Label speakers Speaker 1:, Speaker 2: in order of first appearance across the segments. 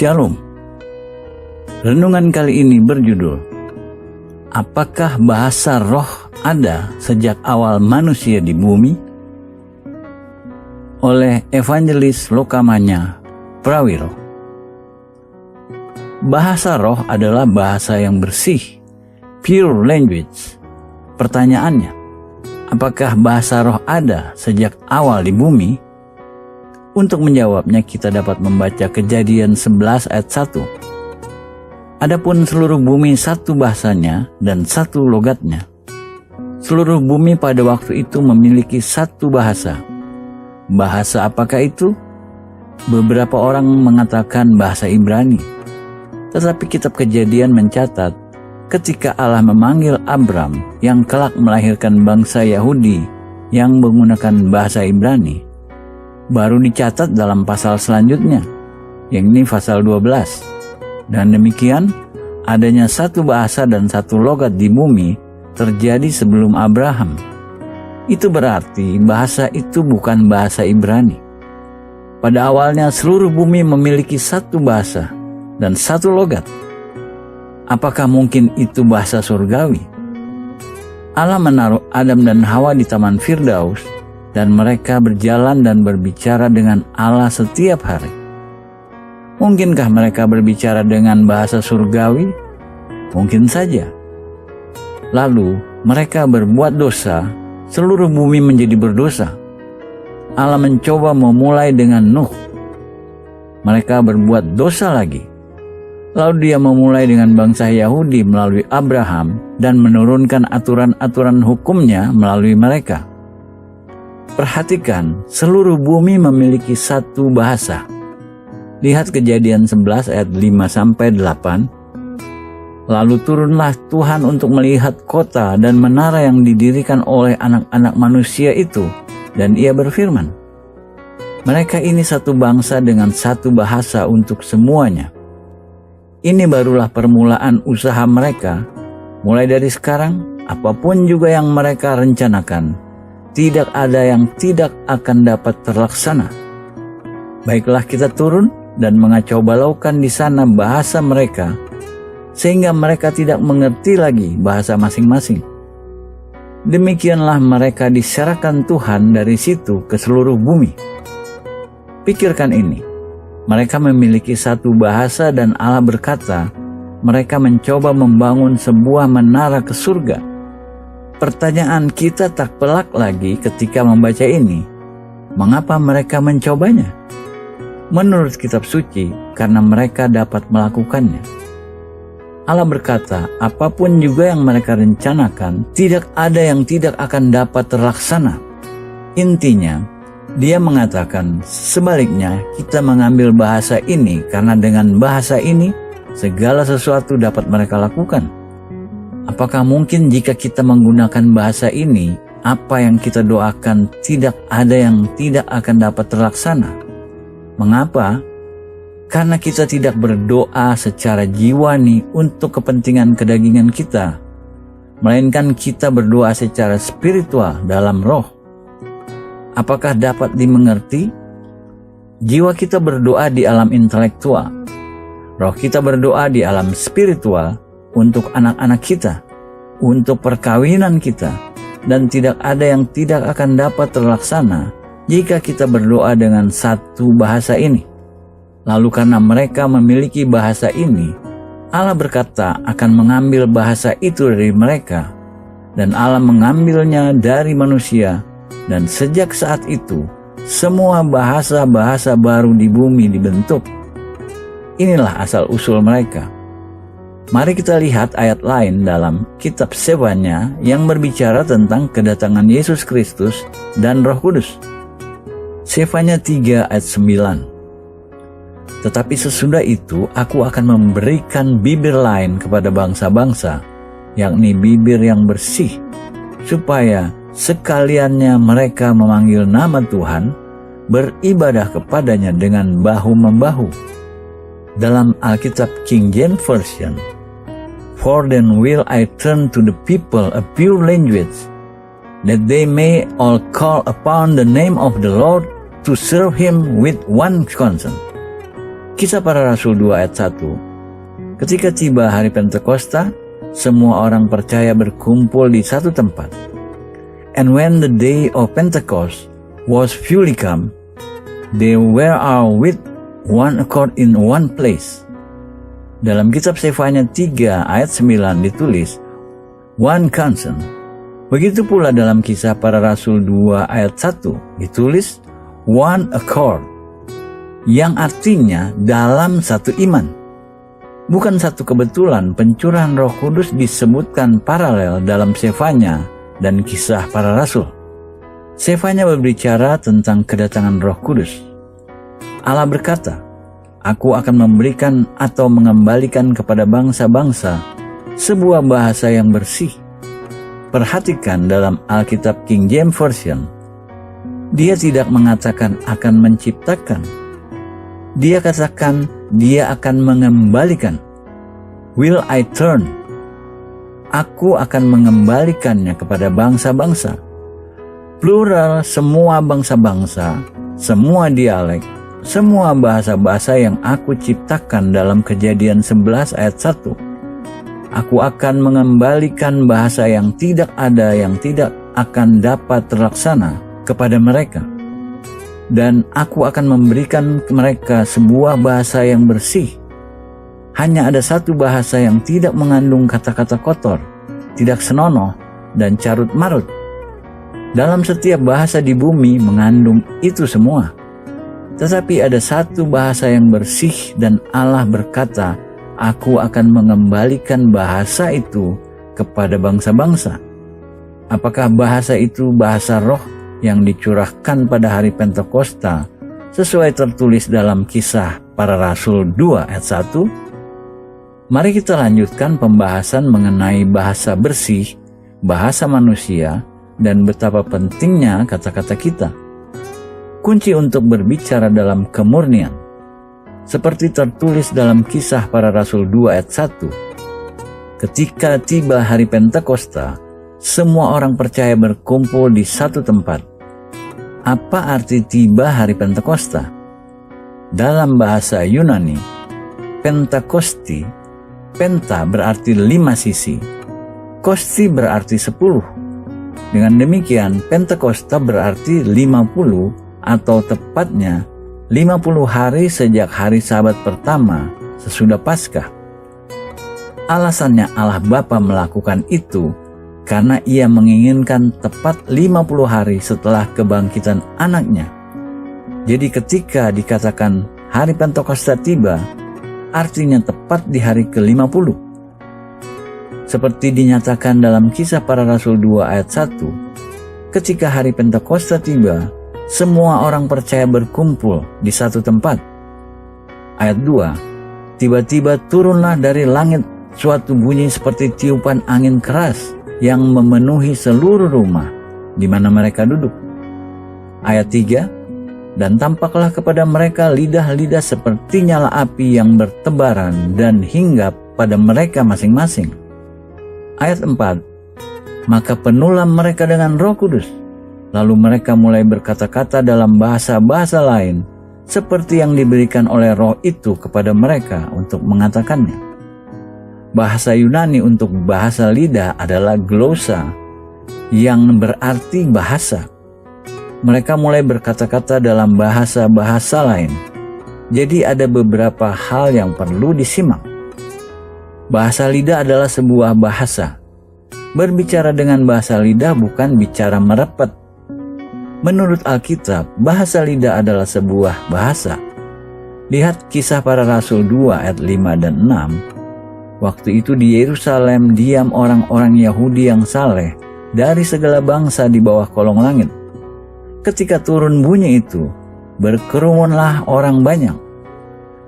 Speaker 1: Shalom. Renungan kali ini berjudul, apakah bahasa roh ada sejak awal manusia di bumi? Oleh Evangelis Lokamanya Prawiro. Bahasa roh adalah bahasa yang bersih, pure language. Pertanyaannya, apakah bahasa roh ada sejak awal di bumi? Untuk menjawabnya kita dapat membaca Kejadian 11 ayat 1. Adapun seluruh bumi satu bahasanya dan satu logatnya. Seluruh bumi pada waktu itu memiliki satu bahasa. Bahasa apakah itu? Beberapa orang mengatakan bahasa Ibrani. Tetapi kitab Kejadian mencatat ketika Allah memanggil Abram yang kelak melahirkan bangsa Yahudi yang menggunakan bahasa Ibrani, baru dicatat dalam pasal selanjutnya, yakni pasal 12. Dan demikian, adanya satu bahasa dan satu logat di bumi terjadi sebelum Abraham. Itu berarti bahasa itu bukan bahasa Ibrani. Pada awalnya seluruh bumi memiliki satu bahasa dan satu logat. Apakah mungkin itu bahasa surgawi? Allah menaruh Adam dan Hawa di Taman Firdaus, dan mereka berjalan dan berbicara dengan Allah setiap hari. Mungkinkah mereka berbicara dengan bahasa surgawi? Mungkin saja. Lalu mereka berbuat dosa, seluruh bumi menjadi berdosa. Allah mencoba memulai dengan Nuh. Mereka berbuat dosa lagi. Lalu dia memulai dengan bangsa Yahudi melalui Abraham dan menurunkan aturan-aturan hukumnya melalui mereka. Perhatikan, seluruh bumi memiliki satu bahasa. Lihat Kejadian 11 ayat 5-8. Lalu turunlah Tuhan untuk melihat kota dan menara yang didirikan oleh anak-anak manusia itu, dan ia berfirman, mereka ini satu bangsa dengan satu bahasa untuk semuanya. Ini barulah permulaan usaha mereka. Mulai dari sekarang, apapun juga yang mereka rencanakan, tidak ada yang tidak akan dapat terlaksana. Baiklah kita turun dan mengacau balaukan di sana bahasa mereka, sehingga mereka tidak mengerti lagi bahasa masing-masing. Demikianlah mereka diserahkan Tuhan dari situ ke seluruh bumi. Pikirkan ini, mereka memiliki satu bahasa dan Allah berkata, mereka mencoba membangun sebuah menara ke surga. Pertanyaan kita tak pelak lagi ketika membaca ini. Mengapa mereka mencobanya? Menurut kitab suci, karena mereka dapat melakukannya. Allah berkata, apapun juga yang mereka rencanakan, tidak ada yang tidak akan dapat terlaksana. Intinya, dia mengatakan, sebaliknya kita mengambil bahasa ini karena dengan bahasa ini, segala sesuatu dapat mereka lakukan. Apakah mungkin jika kita menggunakan bahasa ini, apa yang kita doakan tidak ada yang tidak akan dapat terlaksana? Mengapa? Karena kita tidak berdoa secara jiwani untuk kepentingan kedagingan kita, melainkan kita berdoa secara spiritual dalam roh. Apakah dapat dimengerti? Jiwa kita berdoa di alam intelektual, roh kita berdoa di alam spiritual, untuk anak-anak kita, untuk perkawinan kita, dan tidak ada yang tidak akan dapat terlaksana jika kita berdoa dengan satu bahasa ini. Lalu karena mereka memiliki bahasa ini, Allah berkata akan mengambil bahasa itu dari mereka, dan Allah mengambilnya dari manusia, dan sejak saat itu, semua bahasa-bahasa baru di bumi dibentuk. Inilah asal-usul mereka. Mari kita lihat ayat lain dalam kitab Sefanya yang berbicara tentang kedatangan Yesus Kristus dan Roh Kudus. Sefanya 3 ayat 9. Tetapi sesudah itu aku akan memberikan bibir lain kepada bangsa-bangsa, yakni bibir yang bersih, supaya sekaliannya mereka memanggil nama Tuhan, beribadah kepadanya dengan bahu-membahu. Dalam Alkitab King James Version, for then will I turn to the people a pure language, that they may all call upon the name of the Lord to serve him with one conscience. Kisah Para Rasul 2 ayat 1. Ketika tiba hari Pentakosta, semua orang percaya berkumpul di satu tempat. And when the day of Pentecost was fully come, they were all with one accord in one place. Dalam kitab Sefanya 3 ayat 9 ditulis, one consent. Begitu pula dalam Kisah Para Rasul 2 ayat 1 ditulis, one accord, yang artinya dalam satu iman. Bukan satu kebetulan pencurahan Roh Kudus disebutkan paralel dalam Sefanya dan Kisah Para Rasul. Sefanya berbicara tentang kedatangan Roh Kudus. Allah berkata, "Aku akan memberikan atau mengembalikan kepada bangsa-bangsa sebuah bahasa yang bersih." Perhatikan dalam Alkitab King James Version, dia tidak mengatakan akan menciptakan. Dia katakan dia akan mengembalikan. Will I turn? Aku akan mengembalikannya kepada bangsa-bangsa. Plural, semua bangsa-bangsa, semua dialek, semua bahasa-bahasa yang aku ciptakan dalam Kejadian 11 ayat 1. Aku akan mengembalikan bahasa yang tidak ada, yang tidak akan dapat terlaksana kepada mereka. Dan aku akan memberikan mereka sebuah bahasa yang bersih. Hanya ada satu bahasa yang tidak mengandung kata-kata kotor, tidak senonoh, dan carut-marut. Dalam setiap bahasa di bumi mengandung itu semua. Tetapi ada satu bahasa yang bersih, dan Allah berkata, "Aku akan mengembalikan bahasa itu kepada bangsa-bangsa." Apakah bahasa itu bahasa roh yang dicurahkan pada hari Pentakosta sesuai tertulis dalam Kisah Para Rasul 2 ayat 1? Mari kita lanjutkan pembahasan mengenai bahasa bersih, bahasa manusia, dan betapa pentingnya kata-kata kita. Kunci untuk berbicara dalam kemurnian, seperti tertulis dalam Kisah Para Rasul 2 ayat 1. Ketika tiba hari Pentakosta, semua orang percaya berkumpul di satu tempat. Apa arti tiba hari Pentakosta? Dalam bahasa Yunani, Pentakosti, penta berarti 5 sisi, kosti berarti 10. Dengan demikian, Pentakosta berarti 50, atau tepatnya 50 hari sejak hari Sabat pertama sesudah Paskah. Alasannya Allah Bapa melakukan itu karena ia menginginkan tepat 50 hari setelah kebangkitan anaknya. Jadi ketika dikatakan hari Pentakosta tiba, artinya tepat di hari ke-50. Seperti dinyatakan dalam Kisah Para Rasul 2 ayat 1, ketika hari Pentakosta tiba, semua orang percaya berkumpul di satu tempat. Ayat 2, tiba-tiba turunlah dari langit suatu bunyi seperti tiupan angin keras yang memenuhi seluruh rumah di mana mereka duduk. Ayat 3, dan tampaklah kepada mereka lidah-lidah seperti nyala api yang bertebaran dan hinggap pada mereka masing-masing. Ayat 4, maka penuhlah mereka dengan Roh Kudus. Lalu mereka mulai berkata-kata dalam bahasa-bahasa lain, seperti yang diberikan oleh Roh itu kepada mereka untuk mengatakannya. Bahasa Yunani untuk bahasa lidah adalah glosa, yang berarti bahasa. Mereka mulai berkata-kata dalam bahasa-bahasa lain. Jadi ada beberapa hal yang perlu disimak. Bahasa lidah adalah sebuah bahasa. Berbicara dengan bahasa lidah bukan bicara merepet. Menurut Alkitab, bahasa lidah adalah sebuah bahasa. Lihat Kisah Para Rasul 2 ayat 5 dan 6. Waktu itu di Yerusalem diam orang-orang Yahudi yang saleh dari segala bangsa di bawah kolong langit. Ketika turun bunyi itu, berkerumunlah orang banyak.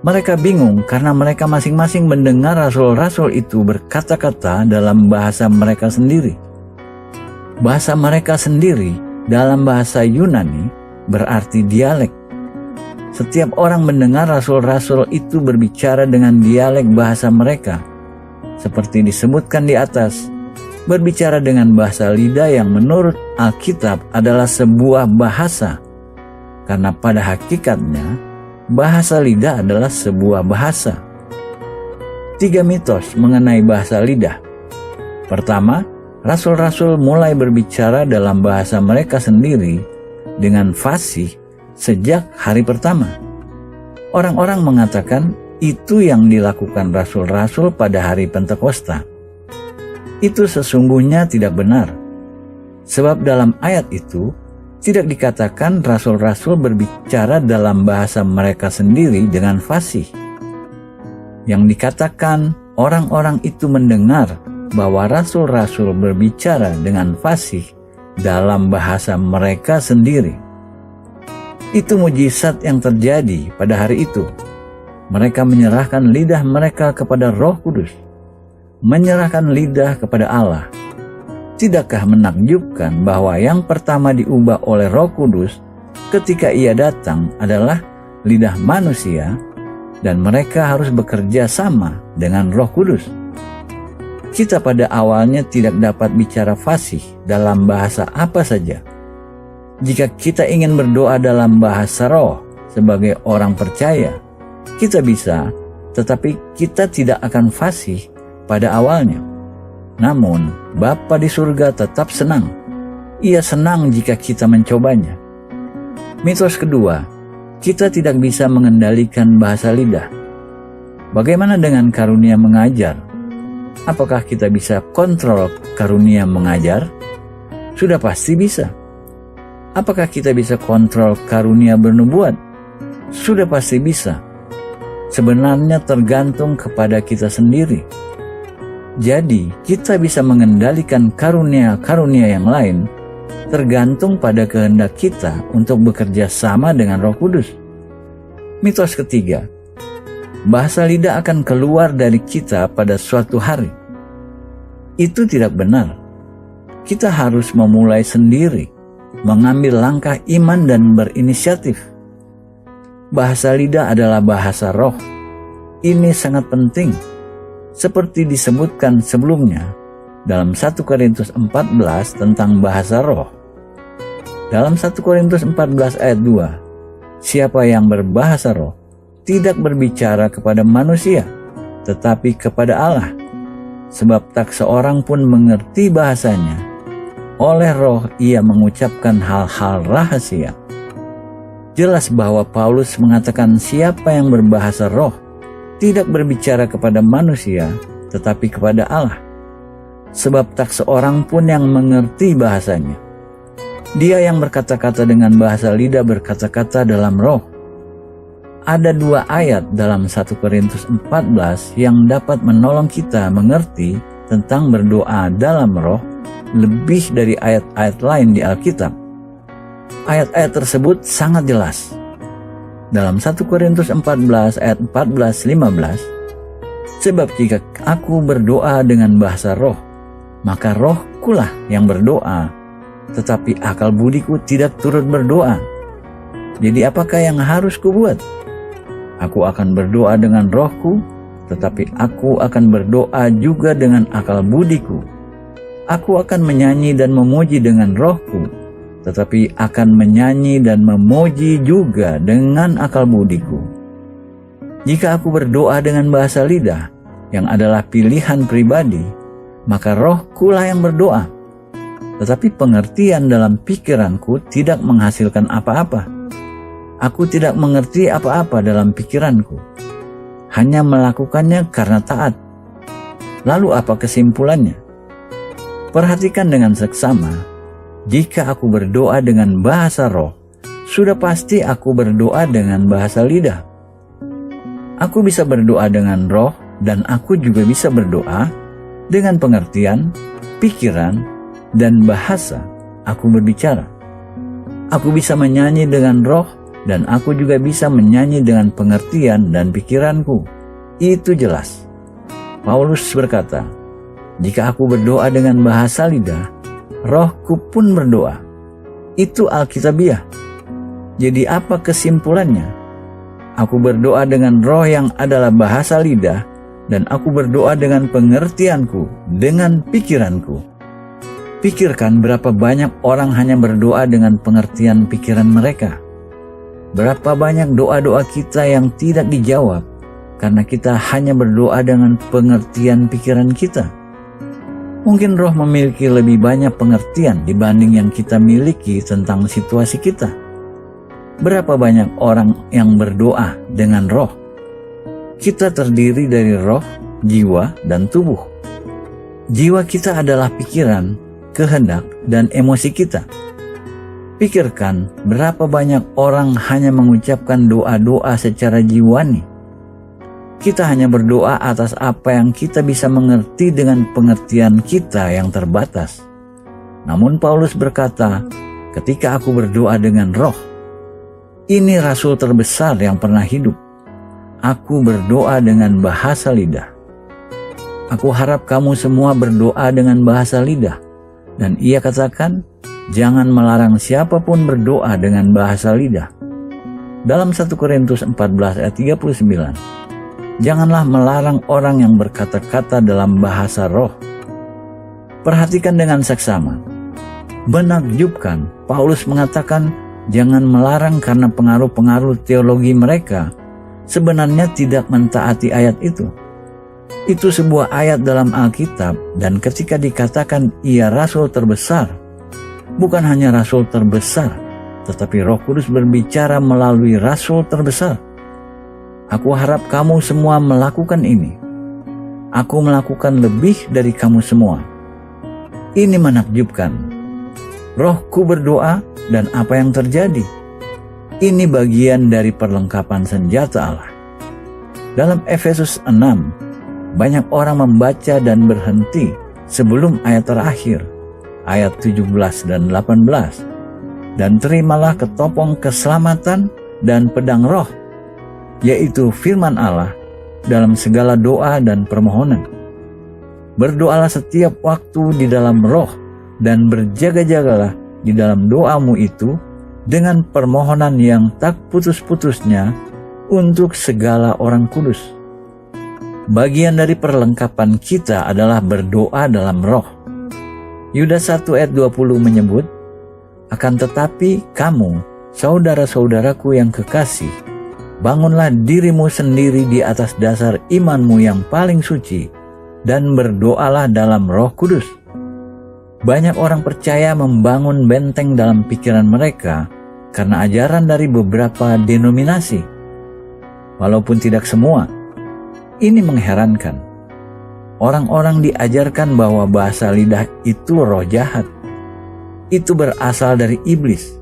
Speaker 1: Mereka bingung karena mereka masing-masing mendengar rasul-rasul itu berkata-kata dalam bahasa mereka sendiri. Bahasa mereka sendiri dalam bahasa Yunani berarti dialek. Setiap orang mendengar rasul-rasul itu berbicara dengan dialek bahasa mereka. Seperti disebutkan di atas, berbicara dengan bahasa lidah yang menurut Alkitab adalah sebuah bahasa. Karena pada hakikatnya, bahasa lidah adalah sebuah bahasa. 3 mitos mengenai bahasa lidah. Pertama, rasul-rasul mulai berbicara dalam bahasa mereka sendiri dengan fasih sejak hari pertama. Orang-orang mengatakan itu yang dilakukan rasul-rasul pada hari Pentakosta. Itu sesungguhnya tidak benar. Sebab dalam ayat itu tidak dikatakan rasul-rasul berbicara dalam bahasa mereka sendiri dengan fasih. Yang dikatakan orang-orang itu mendengar bahwa rasul-rasul berbicara dengan fasih dalam bahasa mereka sendiri. Itu mujizat yang terjadi pada hari itu. Mereka menyerahkan lidah mereka kepada Roh Kudus, menyerahkan lidah kepada Allah. Tidakkah menakjubkan bahwa yang pertama diubah oleh Roh Kudus ketika Ia datang adalah lidah manusia, dan mereka harus bekerja sama dengan Roh Kudus? Kita pada awalnya tidak dapat bicara fasih dalam bahasa apa saja. Jika kita ingin berdoa dalam bahasa roh sebagai orang percaya, kita bisa, tetapi kita tidak akan fasih pada awalnya. Namun, Bapa di surga tetap senang. Ia senang jika kita mencobanya. Mitos kedua, kita tidak bisa mengendalikan bahasa lidah. Bagaimana dengan karunia mengajar? Apakah kita bisa kontrol karunia mengajar? Sudah pasti bisa. Apakah kita bisa kontrol karunia bernubuat? Sudah pasti bisa. Sebenarnya tergantung kepada kita sendiri. Jadi, kita bisa mengendalikan karunia-karunia yang lain tergantung pada kehendak kita untuk bekerja sama dengan Roh Kudus. Mitos ketiga, bahasa lidah akan keluar dari kita pada suatu hari. Itu tidak benar. Kita harus memulai sendiri, mengambil langkah iman dan berinisiatif. Bahasa lidah adalah bahasa roh. Ini sangat penting. Seperti disebutkan sebelumnya dalam 1 Korintus 14 tentang bahasa roh. Dalam 1 Korintus 14 ayat 2, siapa yang berbahasa roh tidak berbicara kepada manusia, tetapi kepada Allah. Sebab tak seorang pun mengerti bahasanya. Oleh roh ia mengucapkan hal-hal rahasia. Jelas bahwa Paulus mengatakan siapa yang berbahasa roh tidak berbicara kepada manusia, tetapi kepada Allah. Sebab tak seorang pun yang mengerti bahasanya. Dia yang berkata-kata dengan bahasa lidah berkata-kata dalam roh. Ada 2 ayat dalam 1 Korintus 14 yang dapat menolong kita mengerti tentang berdoa dalam roh lebih dari ayat-ayat lain di Alkitab. Ayat-ayat tersebut sangat jelas. Dalam 1 Korintus 14 ayat 14-15, sebab jika aku berdoa dengan bahasa roh, maka rohkulah yang berdoa, tetapi akal budiku tidak turut berdoa. Jadi apakah yang harus kubuat? Aku akan berdoa dengan rohku, tetapi aku akan berdoa juga dengan akal budiku. Aku akan menyanyi dan memuji dengan rohku, tetapi akan menyanyi dan memuji juga dengan akal budiku. Jika aku berdoa dengan bahasa lidah, yang adalah pilihan pribadi, maka rohkulah yang berdoa. Tetapi pengertian dalam pikiranku tidak menghasilkan apa-apa. Aku tidak mengerti apa-apa dalam pikiranku, hanya melakukannya karena taat. Lalu apa kesimpulannya? Perhatikan dengan seksama. Jika aku berdoa dengan bahasa roh, sudah pasti aku berdoa dengan bahasa lidah. Aku bisa berdoa dengan roh, dan aku juga bisa berdoa dengan pengertian, pikiran, dan bahasa. Aku berbicara. Aku bisa menyanyi dengan roh, dan aku juga bisa menyanyi dengan pengertian dan pikiranku. Itu jelas. Paulus berkata, jika aku berdoa dengan bahasa lidah, rohku pun berdoa. Itu Alkitabiah. Jadi apa kesimpulannya? Aku berdoa dengan roh yang adalah bahasa lidah, dan aku berdoa dengan pengertianku, dengan pikiranku. Pikirkan berapa banyak orang hanya berdoa dengan pengertian pikiran mereka. Berapa banyak doa-doa kita yang tidak dijawab karena kita hanya berdoa dengan pengertian pikiran kita. Mungkin Roh memiliki lebih banyak pengertian dibanding yang kita miliki tentang situasi kita. Berapa banyak orang yang berdoa dengan roh? Kita terdiri dari roh, jiwa, dan tubuh. Jiwa kita adalah pikiran, kehendak, dan emosi kita. Pikirkan berapa banyak orang hanya mengucapkan doa-doa secara jiwani. Kita hanya berdoa atas apa yang kita bisa mengerti dengan pengertian kita yang terbatas. Namun Paulus berkata, ketika aku berdoa dengan roh, ini rasul terbesar yang pernah hidup. Aku berdoa dengan bahasa lidah. Aku harap kamu semua berdoa dengan bahasa lidah. Dan ia katakan, jangan melarang siapapun berdoa dengan bahasa lidah. Dalam 1 Korintus 14 ayat 39, janganlah melarang orang yang berkata-kata dalam bahasa roh. Perhatikan dengan seksama. Menakjubkan, Paulus mengatakan jangan melarang karena pengaruh-pengaruh teologi mereka sebenarnya tidak mentaati ayat itu. Itu sebuah ayat dalam Alkitab, dan ketika dikatakan ia rasul terbesar, bukan hanya rasul terbesar, tetapi Roh Kudus berbicara melalui rasul terbesar. Aku harap kamu semua melakukan ini. Aku melakukan lebih dari kamu semua. Ini menakjubkan. Rohku berdoa dan apa yang terjadi? Ini bagian dari perlengkapan senjata Allah. Dalam Efesus 6, banyak orang membaca dan berhenti sebelum ayat terakhir, ayat 17 dan 18. Dan terimalah ketopong keselamatan dan pedang roh, yaitu firman Allah, dalam segala doa dan permohonan. Berdoalah setiap waktu di dalam roh, dan berjaga-jagalah di dalam doamu itu dengan permohonan yang tak putus-putusnya untuk segala orang kudus. Bagian dari perlengkapan kita adalah berdoa dalam roh. Yudas 1 ayat 20 menyebut, akan tetapi kamu, saudara-saudaraku yang kekasih, bangunlah dirimu sendiri di atas dasar imanmu yang paling suci, dan berdoalah dalam Roh Kudus. Banyak orang percaya membangun benteng dalam pikiran mereka karena ajaran dari beberapa denominasi. Walaupun tidak semua, ini mengherankan. Orang-orang diajarkan bahwa bahasa lidah itu roh jahat. Itu berasal dari iblis.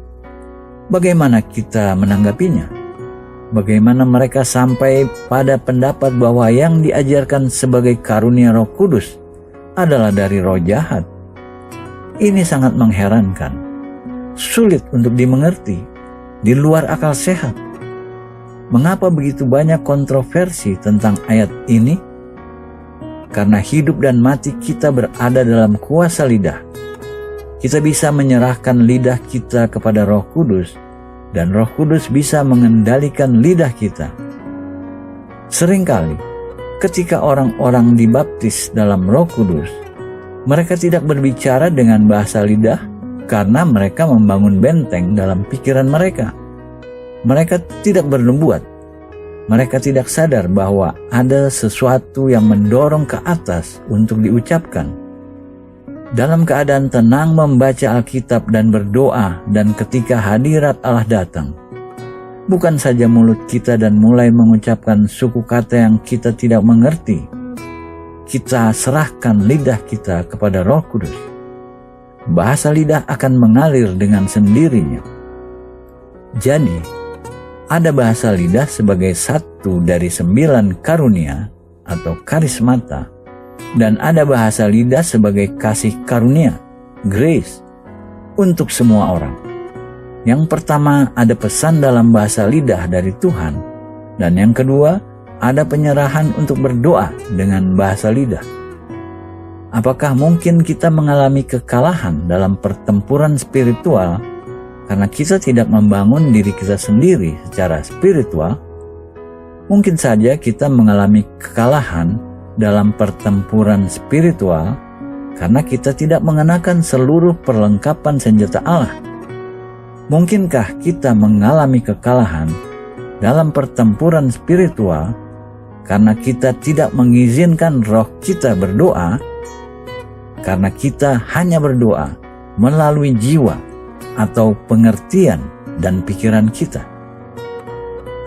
Speaker 1: Bagaimana kita menanggapinya? Bagaimana mereka sampai pada pendapat bahwa yang diajarkan sebagai karunia Roh Kudus adalah dari roh jahat? Ini sangat mengherankan, sulit untuk dimengerti, di luar akal sehat. Mengapa begitu banyak kontroversi tentang ayat ini? Karena hidup dan mati kita berada dalam kuasa lidah. Kita bisa menyerahkan lidah kita kepada Roh Kudus, dan Roh Kudus bisa mengendalikan lidah kita. Seringkali, ketika orang-orang dibaptis dalam Roh Kudus, mereka tidak berbicara dengan bahasa lidah karena mereka membangun benteng dalam pikiran mereka. Mereka tidak bernubuat. Mereka tidak sadar bahwa ada sesuatu yang mendorong ke atas untuk diucapkan. Dalam keadaan tenang membaca Alkitab dan berdoa, dan ketika hadirat Allah datang, bukan saja mulut kita dan mulai mengucapkan suku kata yang kita tidak mengerti, kita serahkan lidah kita kepada Roh Kudus. Bahasa lidah akan mengalir dengan sendirinya. Jadi, ada bahasa lidah sebagai satu dari 9 karunia atau karismata, dan ada bahasa lidah sebagai kasih karunia, grace, untuk semua orang. Yang pertama, ada pesan dalam bahasa lidah dari Tuhan, dan yang kedua, ada penyerahan untuk berdoa dengan bahasa lidah. Apakah mungkin kita mengalami kekalahan dalam pertempuran spiritual karena kita tidak membangun diri kita sendiri secara spiritual? Mungkin saja kita mengalami kekalahan dalam pertempuran spiritual karena kita tidak mengenakan seluruh perlengkapan senjata Allah. Mungkinkah kita mengalami kekalahan dalam pertempuran spiritual karena kita tidak mengizinkan roh kita berdoa? Karena kita hanya berdoa melalui jiwa atau pengertian dan pikiran kita.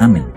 Speaker 1: Amin.